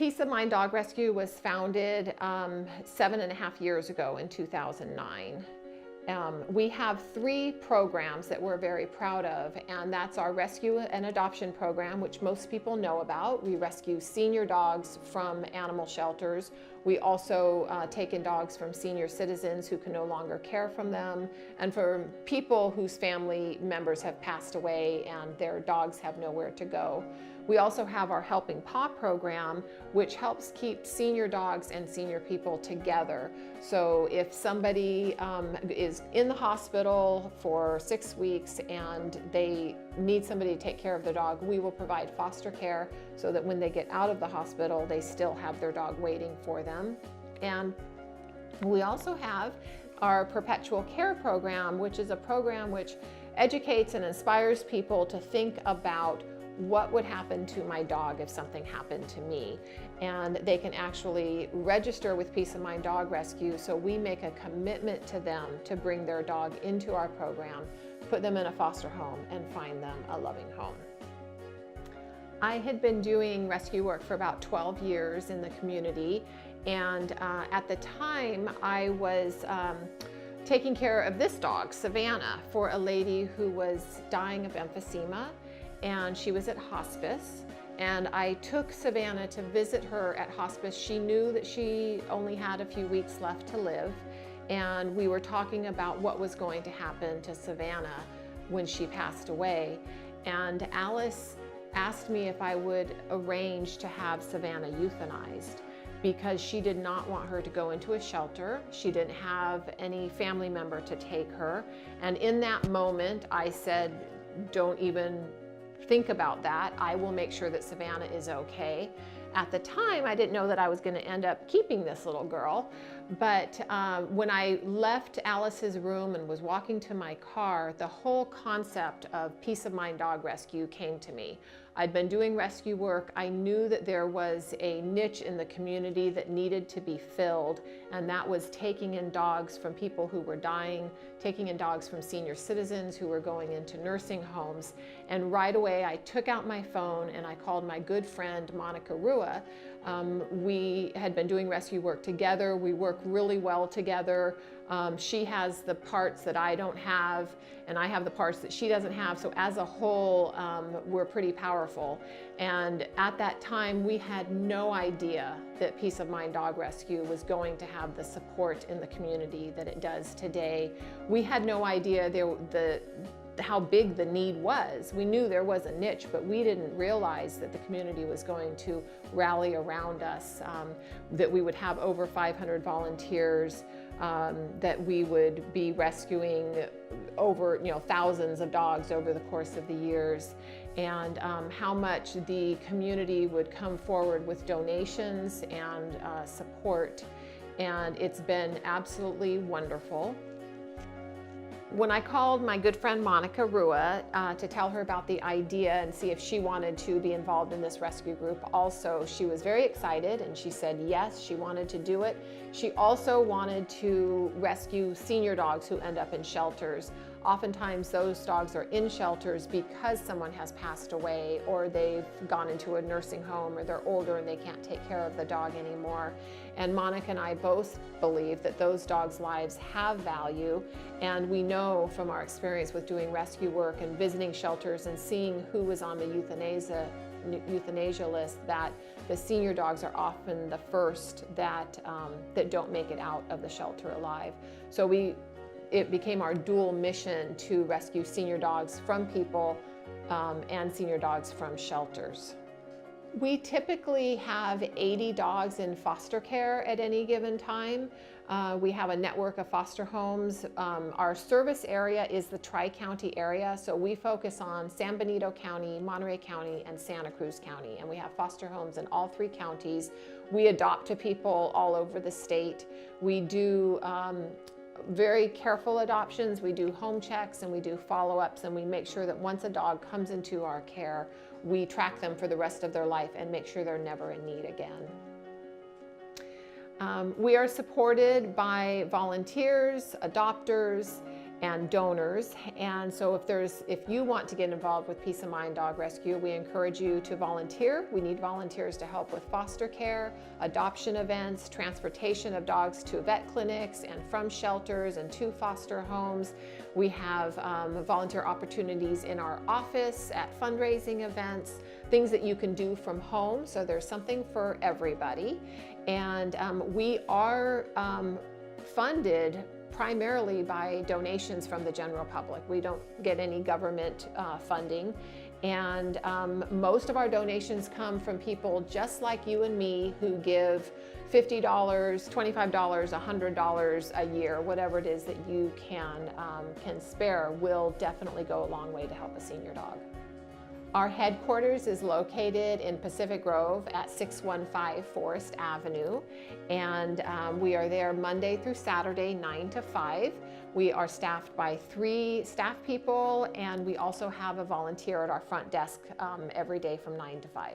Peace of Mind Dog Rescue was founded 7.5 years ago in 2009. We have 3 programs that we're very proud of, and that's our rescue and adoption program, which most people know about. We rescue senior dogs from animal shelters. We also take in dogs from senior citizens who can no longer care for them, and for people whose family members have passed away and their dogs have nowhere to go. We also have our Helping Paw program, which helps keep senior dogs and senior people together. So if somebody is in the hospital for 6 weeks and they need somebody to take care of their dog, we will provide foster care so that when they get out of the hospital, they still have their dog waiting for them. And we also have our Perpetual Care program, which is a program which educates and inspires people to think about what would happen to my dog if something happened to me. And they can actually register with Peace of Mind Dog Rescue, so we make a commitment to them to bring their dog into our program, put them in a foster home, and find them a loving home. I had been doing rescue work for about 12 years in the community, and at the time I was taking care of this dog, Savannah, for a lady who was dying of emphysema, and she was at hospice. And I took Savannah to visit her at hospice. She knew that she only had a few weeks left to live, and we were talking about what was going to happen to Savannah when she passed away. And Alice asked me if I would arrange to have Savannah euthanized, because she did not want her to go into a shelter. She didn't have any family member to take her. And in that moment, I said, don't even think about that. I will make sure that Savannah is okay. At the time, I didn't know that I was going to end up keeping this little girl, but when I left Alice's room and was walking to my car, the whole concept of Peace of Mind Dog Rescue came to me. I'd been doing rescue work. I knew that there was a niche in the community that needed to be filled, and that was taking in dogs from people who were dying, taking in dogs from senior citizens who were going into nursing homes. And right away, I took out my phone and I called my good friend, Monica Rua. We had been doing rescue work together. We work really well together. She has the parts that I don't have, and I have the parts that she doesn't have. So as a whole, we're pretty powerful. And at that time, we had no idea that Peace of Mind Dog Rescue was going to have the support in the community that it does today. We had no idea how big the need was. We knew there was a niche, but we didn't realize that the community was going to rally around us, that we would have over 500 volunteers, that we would be rescuing over thousands of dogs over the course of the years, and how much the community would come forward with donations and support. And it's been absolutely wonderful. When I called my good friend Monica Rua to tell her about the idea and see if she wanted to be involved in this rescue group also, she was very excited and she said yes, she wanted to do it. She also wanted to rescue senior dogs who end up in shelters. Oftentimes those dogs are in shelters because someone has passed away, or they've gone into a nursing home, or they're older and they can't take care of the dog anymore. And Monica and I both believe that those dogs' lives have value, and we know from our experience with doing rescue work and visiting shelters and seeing who was on the euthanasia list that the senior dogs are often the first that don't make it out of the shelter alive. So it became our dual mission to rescue senior dogs from people and senior dogs from shelters. We typically have 80 dogs in foster care at any given time. We have a network of foster homes. Our service area is the Tri-County area, so we focus on San Benito County, Monterey County, and Santa Cruz County, and we have foster homes in all 3 counties. We adopt to people all over the state. We do very careful adoptions. We do home checks and we do follow-ups, and we make sure that once a dog comes into our care, we track them for the rest of their life and make sure they're never in need again. We are supported by volunteers, adopters, and donors. And so if you want to get involved with Peace of Mind Dog Rescue, we encourage you to volunteer. We need volunteers to help with foster care, adoption events, transportation of dogs to vet clinics and from shelters and to foster homes. We have volunteer opportunities in our office, at fundraising events, things that you can do from home. So there's something for everybody. And we are funded primarily by donations from the general public. We don't get any government funding. And most of our donations come from people just like you and me who give $50, $25, $100 a year, whatever it is that you can spare will definitely go a long way to help a senior dog. Our headquarters is located in Pacific Grove at 615 Forest Avenue, and we are there Monday through Saturday, 9 to 5. We are staffed by 3 staff people, and we also have a volunteer at our front desk every day from 9 to 5.